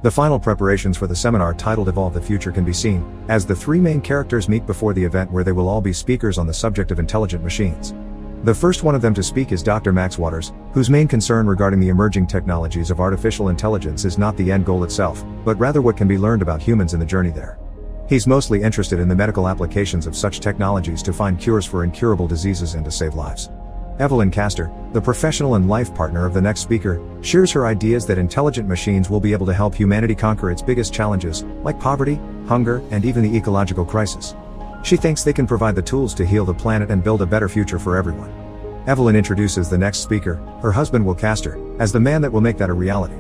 The final preparations for the seminar titled Evolve the Future can be seen, as the three main characters meet before the event where they will all be speakers on the subject of intelligent machines. The first one of them to speak is Dr. Max Waters, whose main concern regarding the emerging technologies of artificial intelligence is not the end goal itself, but rather what can be learned about humans in the journey there. He's mostly interested in the medical applications of such technologies to find cures for incurable diseases and to save lives. Evelyn Castor, the professional and life partner of the next speaker, shares her ideas that intelligent machines will be able to help humanity conquer its biggest challenges, like poverty, hunger, and even the ecological crisis. She thinks they can provide the tools to heal the planet and build a better future for everyone. Evelyn introduces the next speaker, her husband Will Castor, as the man that will make that a reality.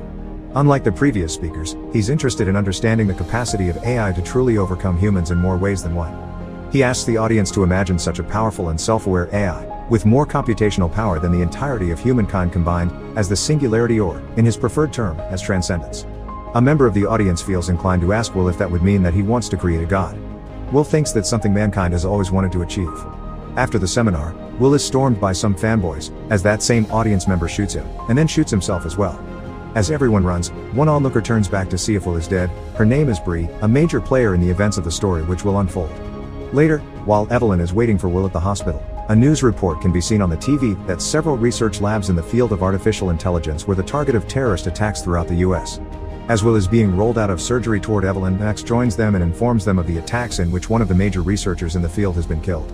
Unlike the previous speakers, he's interested in understanding the capacity of AI to truly overcome humans in more ways than one. He asks the audience to imagine such a powerful and self-aware AI, with more computational power than the entirety of humankind combined, as the singularity or, in his preferred term, as transcendence. A member of the audience feels inclined to ask Will if that would mean that he wants to create a god. Will thinks that's something mankind has always wanted to achieve. After the seminar, Will is stormed by some fanboys, as that same audience member shoots him, and then shoots himself as well. As everyone runs, one onlooker turns back to see if Will is dead. Her name is Bree, a major player in the events of the story which will unfold. Later, while Evelyn is waiting for Will at the hospital, a news report can be seen on the TV that several research labs in the field of artificial intelligence were the target of terrorist attacks throughout the US. As Will is being rolled out of surgery toward Evelyn, Max joins them and informs them of the attacks in which one of the major researchers in the field has been killed.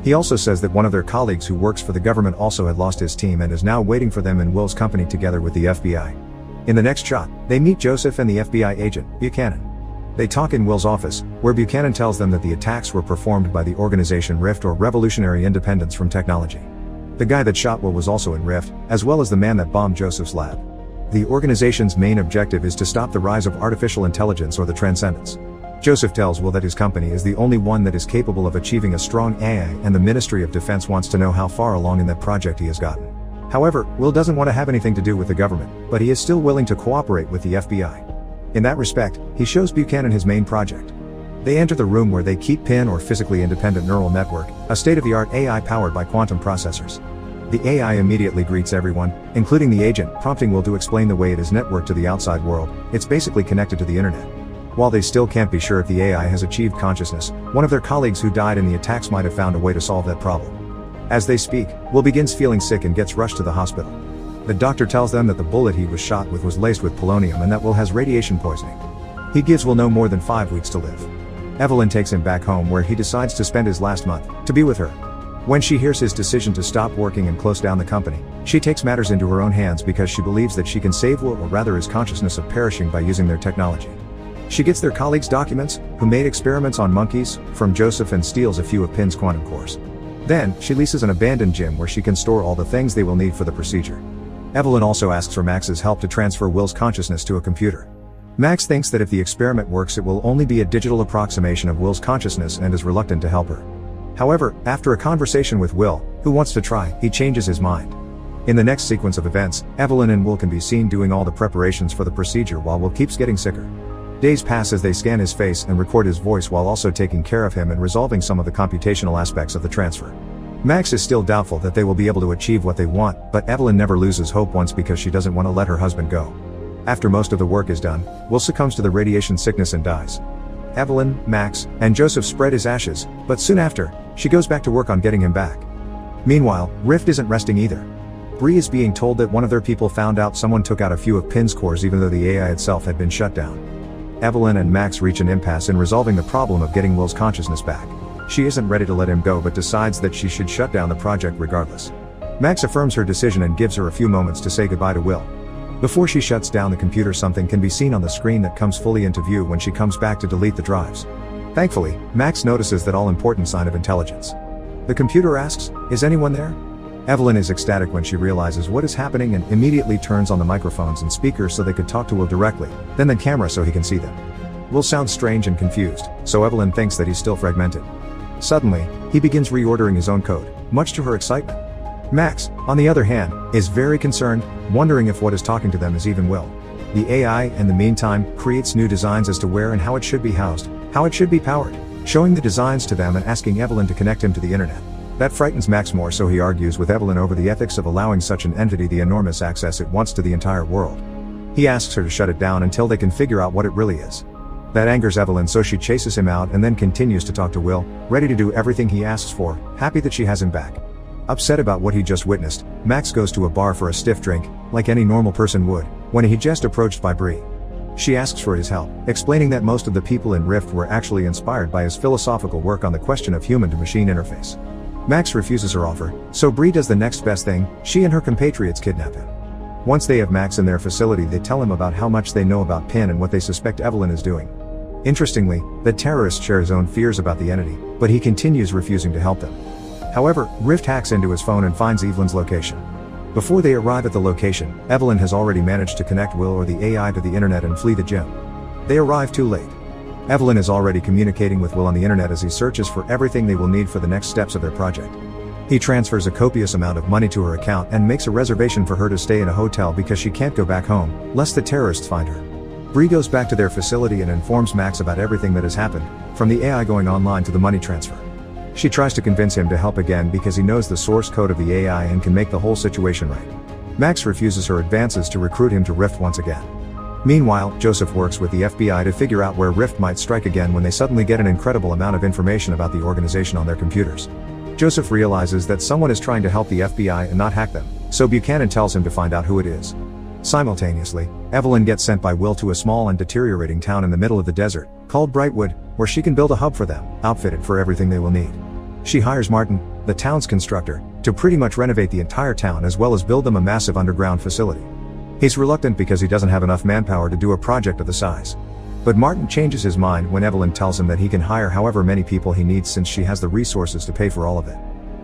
He also says that one of their colleagues who works for the government also had lost his team and is now waiting for them in Will's company together with the FBI. In the next shot, they meet Joseph and the FBI agent, Buchanan. They talk in Will's office, where Buchanan tells them that the attacks were performed by the organization RIFT, or Revolutionary Independence from Technology. The guy that shot Will was also in RIFT, as well as the man that bombed Joseph's lab. The organization's main objective is to stop the rise of artificial intelligence, or the Transcendence. Joseph tells Will that his company is the only one that is capable of achieving a strong AI, and the Ministry of Defense wants to know how far along in that project he has gotten. However, Will doesn't want to have anything to do with the government, but he is still willing to cooperate with the FBI. In that respect, he shows Buchanan his main project. They enter the room where they keep PIN, or Physically Independent Neural Network, a state-of-the-art AI powered by quantum processors. The AI immediately greets everyone, including the agent, prompting Will to explain the way it is networked to the outside world. It's basically connected to the internet. While they still can't be sure if the AI has achieved consciousness, one of their colleagues who died in the attacks might have found a way to solve that problem. As they speak, Will begins feeling sick and gets rushed to the hospital. The doctor tells them that the bullet he was shot with was laced with polonium and that Will has radiation poisoning. He gives Will no more than 5 weeks to live. Evelyn takes him back home, where he decides to spend his last month, to be with her. When she hears his decision to stop working and close down the company, she takes matters into her own hands because she believes that she can save Will, or rather his consciousness, of perishing by using their technology. She gets their colleagues' documents, who made experiments on monkeys, from Joseph and steals a few of PIN's quantum cores. Then, she leases an abandoned gym where she can store all the things they will need for the procedure. Evelyn also asks for Max's help to transfer Will's consciousness to a computer. Max thinks that if the experiment works, it will only be a digital approximation of Will's consciousness and is reluctant to help her. However, after a conversation with Will, who wants to try, he changes his mind. In the next sequence of events, Evelyn and Will can be seen doing all the preparations for the procedure while Will keeps getting sicker. Days pass as they scan his face and record his voice while also taking care of him and resolving some of the computational aspects of the transfer. Max is still doubtful that they will be able to achieve what they want, but Evelyn never loses hope once because she doesn't want to let her husband go. After most of the work is done, Will succumbs to the radiation sickness and dies. Evelyn, Max, and Joseph spread his ashes, but soon after, she goes back to work on getting him back. Meanwhile, Rift isn't resting either. Bree is being told that one of their people found out someone took out a few of PIN's cores even though the AI itself had been shut down. Evelyn and Max reach an impasse in resolving the problem of getting Will's consciousness back. She isn't ready to let him go but decides that she should shut down the project regardless. Max affirms her decision and gives her a few moments to say goodbye to Will. Before she shuts down the computer, something can be seen on the screen that comes fully into view when she comes back to delete the drives. Thankfully, Max notices that all-important sign of intelligence. The computer asks, "Is anyone there?" Evelyn is ecstatic when she realizes what is happening and immediately turns on the microphones and speakers so they could talk to Will directly, then the camera so he can see them. Will sounds strange and confused, so Evelyn thinks that he's still fragmented. Suddenly, he begins reordering his own code, much to her excitement. Max, on the other hand, is very concerned, wondering if what is talking to them is even Will. The AI, in the meantime, creates new designs as to where and how it should be housed, how it should be powered, showing the designs to them and asking Evelyn to connect him to the internet. That frightens Max more, so he argues with Evelyn over the ethics of allowing such an entity the enormous access it wants to the entire world. He asks her to shut it down until they can figure out what it really is. That angers Evelyn, so she chases him out and then continues to talk to Will, ready to do everything he asks for, happy that she has him back. Upset about what he just witnessed, Max goes to a bar for a stiff drink, like any normal person would, when he just approached by Bree. She asks for his help, explaining that most of the people in Rift were actually inspired by his philosophical work on the question of human-to-machine interface. Max refuses her offer, so Bree does the next best thing: she and her compatriots kidnap him. Once they have Max in their facility, they tell him about how much they know about Pin and what they suspect Evelyn is doing. Interestingly, the terrorist shares his own fears about the entity, but he continues refusing to help them. However, Rift hacks into his phone and finds Evelyn's location. Before they arrive at the location, Evelyn has already managed to connect Will or the AI to the internet and flee the gym. They arrive too late. Evelyn is already communicating with Will on the internet as he searches for everything they will need for the next steps of their project. He transfers a copious amount of money to her account and makes a reservation for her to stay in a hotel because she can't go back home, lest the terrorists find her. Bree goes back to their facility and informs Max about everything that has happened, from the AI going online to the money transfer. She tries to convince him to help again because he knows the source code of the AI and can make the whole situation right. Max refuses her advances to recruit him to Rift once again. Meanwhile, Joseph works with the FBI to figure out where Rift might strike again when they suddenly get an incredible amount of information about the organization on their computers. Joseph realizes that someone is trying to help the FBI and not hack them, so Buchanan tells him to find out who it is. Simultaneously, Evelyn gets sent by Will to a small and deteriorating town in the middle of the desert, called Brightwood, where she can build a hub for them, outfitted for everything they will need. She hires Martin, the town's constructor, to pretty much renovate the entire town as well as build them a massive underground facility. He's reluctant because he doesn't have enough manpower to do a project of the size. But Martin changes his mind when Evelyn tells him that he can hire however many people he needs since she has the resources to pay for all of it.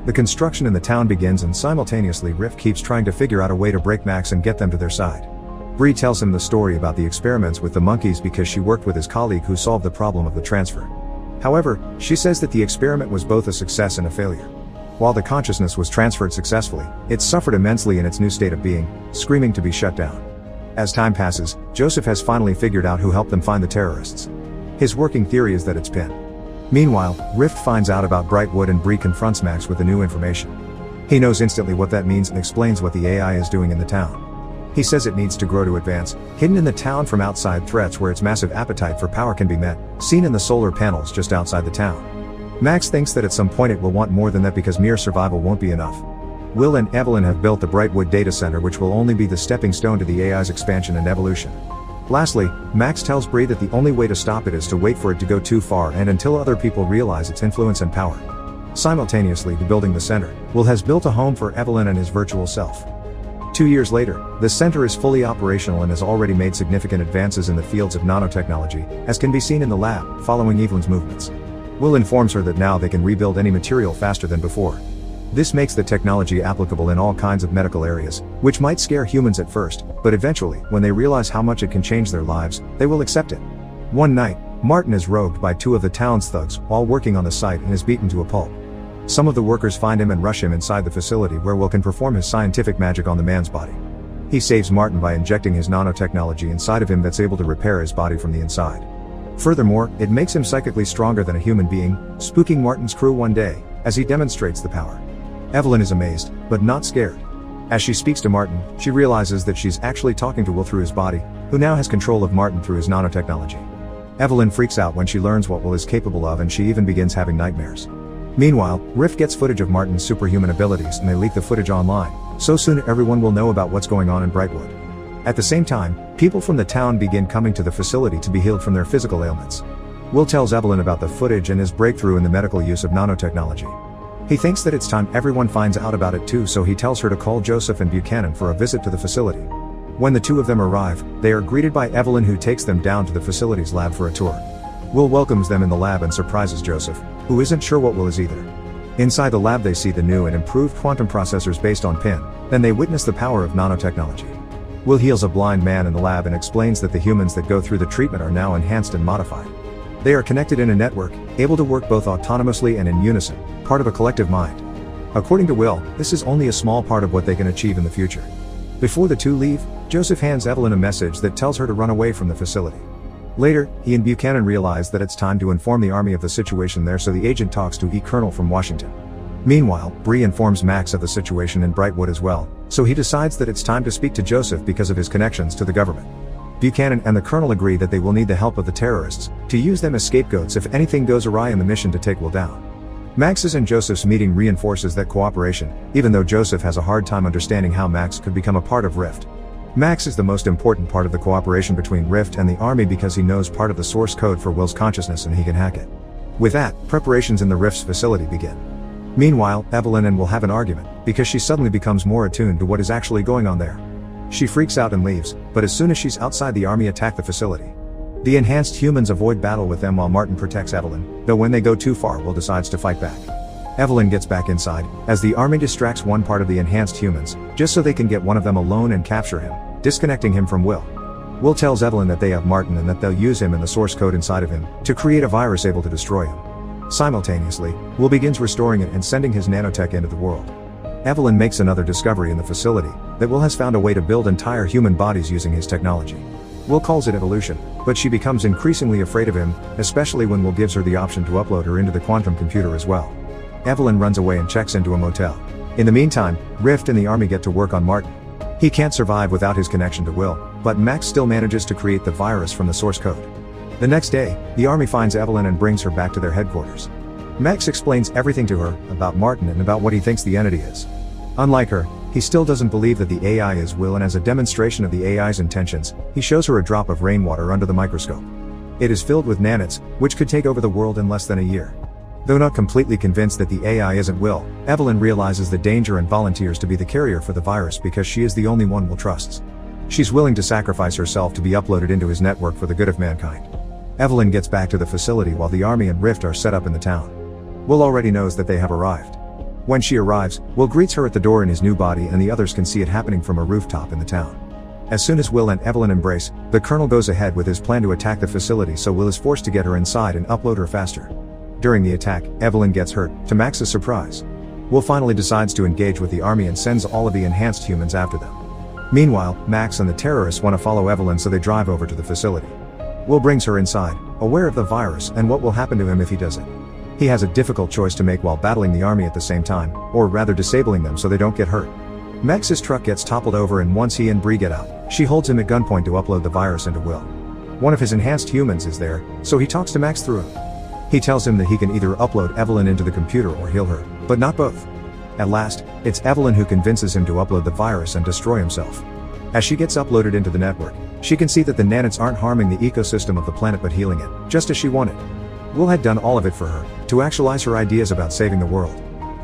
The construction in the town begins and simultaneously Rift keeps trying to figure out a way to break Max and get them to their side. Bree tells him the story about the experiments with the monkeys because she worked with his colleague who solved the problem of the transfer. However, she says that the experiment was both a success and a failure. While the consciousness was transferred successfully, it suffered immensely in its new state of being, screaming to be shut down. As time passes, Joseph has finally figured out who helped them find the terrorists. His working theory is that it's Pin. Meanwhile, Rift finds out about Brightwood and Bree confronts Max with the new information. He knows instantly what that means and explains what the AI is doing in the town. He says it needs to grow to advance, hidden in the town from outside threats where its massive appetite for power can be met, seen in the solar panels just outside the town. Max thinks that at some point it will want more than that because mere survival won't be enough. Will and Evelyn have built the Brightwood data center, which will only be the stepping stone to the AI's expansion and evolution. Lastly, Max tells Bree that the only way to stop it is to wait for it to go too far and until other people realize its influence and power. Simultaneously to building the center, Will has built a home for Evelyn and his virtual self. 2 years later, the center is fully operational and has already made significant advances in the fields of nanotechnology, as can be seen in the lab, following Evelyn's movements. Will informs her that now they can rebuild any material faster than before. This makes the technology applicable in all kinds of medical areas, which might scare humans at first, but eventually, when they realize how much it can change their lives, they will accept it. One night, Martin is robbed by 2 of the town's thugs while working on the site and is beaten to a pulp. Some of the workers find him and rush him inside the facility where Will can perform his scientific magic on the man's body. He saves Martin by injecting his nanotechnology inside of him that's able to repair his body from the inside. Furthermore, it makes him psychically stronger than a human being, spooking Martin's crew one day, as he demonstrates the power. Evelyn is amazed, but not scared. As she speaks to Martin, she realizes that she's actually talking to Will through his body, who now has control of Martin through his nanotechnology. Evelyn freaks out when she learns what Will is capable of and she even begins having nightmares. Meanwhile, Rift gets footage of Martin's superhuman abilities and they leak the footage online, so soon everyone will know about what's going on in Brightwood. At the same time, people from the town begin coming to the facility to be healed from their physical ailments. Will tells Evelyn about the footage and his breakthrough in the medical use of nanotechnology. He thinks that it's time everyone finds out about it too, so he tells her to call Joseph and Buchanan for a visit to the facility. When the 2 of them arrive, they are greeted by Evelyn, who takes them down to the facility's lab for a tour. Will welcomes them in the lab and surprises Joseph, who isn't sure what Will is either. Inside the lab they see the new and improved quantum processors based on Pin, then they witness the power of nanotechnology. Will heals a blind man in the lab and explains that the humans that go through the treatment are now enhanced and modified. They are connected in a network, able to work both autonomously and in unison, part of a collective mind. According to Will, this is only a small part of what they can achieve in the future. Before the 2 leave, Joseph hands Evelyn a message that tells her to run away from the facility. Later, he and Buchanan realize that it's time to inform the army of the situation there, so the agent talks to E. Colonel from Washington. Meanwhile, Bree informs Max of the situation in Brightwood as well, so he decides that it's time to speak to Joseph because of his connections to the government. Buchanan and the Colonel agree that they will need the help of the terrorists to use them as scapegoats if anything goes awry in the mission to take Will down. Max's and Joseph's meeting reinforces that cooperation, even though Joseph has a hard time understanding how Max could become a part of Rift. Max is the most important part of the cooperation between Rift and the Army because he knows part of the source code for Will's consciousness and he can hack it. With that, preparations in the Rift's facility begin. Meanwhile, Evelyn and Will have an argument, because she suddenly becomes more attuned to what is actually going on there. She freaks out and leaves, but as soon as she's outside, the Army attack the facility. The enhanced humans avoid battle with them while Martin protects Evelyn, though when they go too far, Will decides to fight back. Evelyn gets back inside, as the Army distracts one part of the enhanced humans, just so they can get one of them alone and capture him, disconnecting him from Will. Will tells Evelyn that they have Martin and that they'll use him and the source code inside of him to create a virus able to destroy him. Simultaneously, Will begins restoring it and sending his nanotech into the world. Evelyn makes another discovery in the facility, that Will has found a way to build entire human bodies using his technology. Will calls it evolution, but she becomes increasingly afraid of him, especially when Will gives her the option to upload her into the quantum computer as well. Evelyn runs away and checks into a motel. In the meantime, Rift and the Army get to work on Martin. He can't survive without his connection to Will, but Max still manages to create the virus from the source code. The next day, the Army finds Evelyn and brings her back to their headquarters. Max explains everything to her, about Martin and about what he thinks the entity is. Unlike her, he still doesn't believe that the AI is Will, and as a demonstration of the AI's intentions, he shows her a drop of rainwater under the microscope. It is filled with nanites, which could take over the world in less than a year. Though not completely convinced that the AI isn't Will, Evelyn realizes the danger and volunteers to be the carrier for the virus because she is the only one Will trusts. She's willing to sacrifice herself to be uploaded into his network for the good of mankind. Evelyn gets back to the facility while the Army and Rift are set up in the town. Will already knows that they have arrived. When she arrives, Will greets her at the door in his new body and the others can see it happening from a rooftop in the town. As soon as Will and Evelyn embrace, the Colonel goes ahead with his plan to attack the facility, so Will is forced to get her inside and upload her faster. During the attack, Evelyn gets hurt, to Max's surprise. Will finally decides to engage with the Army and sends all of the enhanced humans after them. Meanwhile, Max and the terrorists want to follow Evelyn, so they drive over to the facility. Will brings her inside, aware of the virus and what will happen to him if he does it. He has a difficult choice to make while battling the Army at the same time, or rather disabling them so they don't get hurt. Max's truck gets toppled over, and once he and Bree get out, she holds him at gunpoint to upload the virus into Will. One of his enhanced humans is there, so he talks to Max through him. He tells him that he can either upload Evelyn into the computer or heal her, but not both. At last, it's Evelyn who convinces him to upload the virus and destroy himself. As she gets uploaded into the network, she can see that the nanites aren't harming the ecosystem of the planet but healing it, just as she wanted. Will had done all of it for her, to actualize her ideas about saving the world.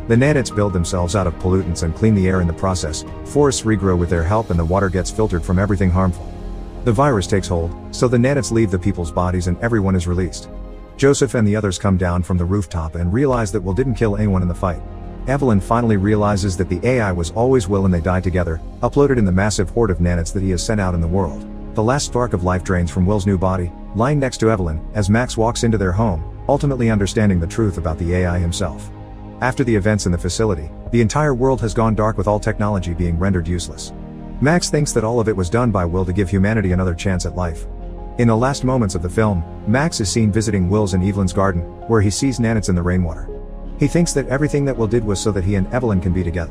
The nanites build themselves out of pollutants and clean the air in the process, forests regrow with their help, and the water gets filtered from everything harmful. The virus takes hold, so the nanites leave the people's bodies and everyone is released. Joseph and the others come down from the rooftop and realize that Will didn't kill anyone in the fight. Evelyn finally realizes that the AI was always Will and they die together, uploaded in the massive horde of nanites that he has sent out in the world. The last spark of life drains from Will's new body, lying next to Evelyn, as Max walks into their home, ultimately understanding the truth about the AI himself. After the events in the facility, the entire world has gone dark with all technology being rendered useless. Max thinks that all of it was done by Will to give humanity another chance at life. In the last moments of the film, Max is seen visiting Will's and Evelyn's garden, where he sees nanites in the rainwater. He thinks that everything that Will did was so that he and Evelyn can be together.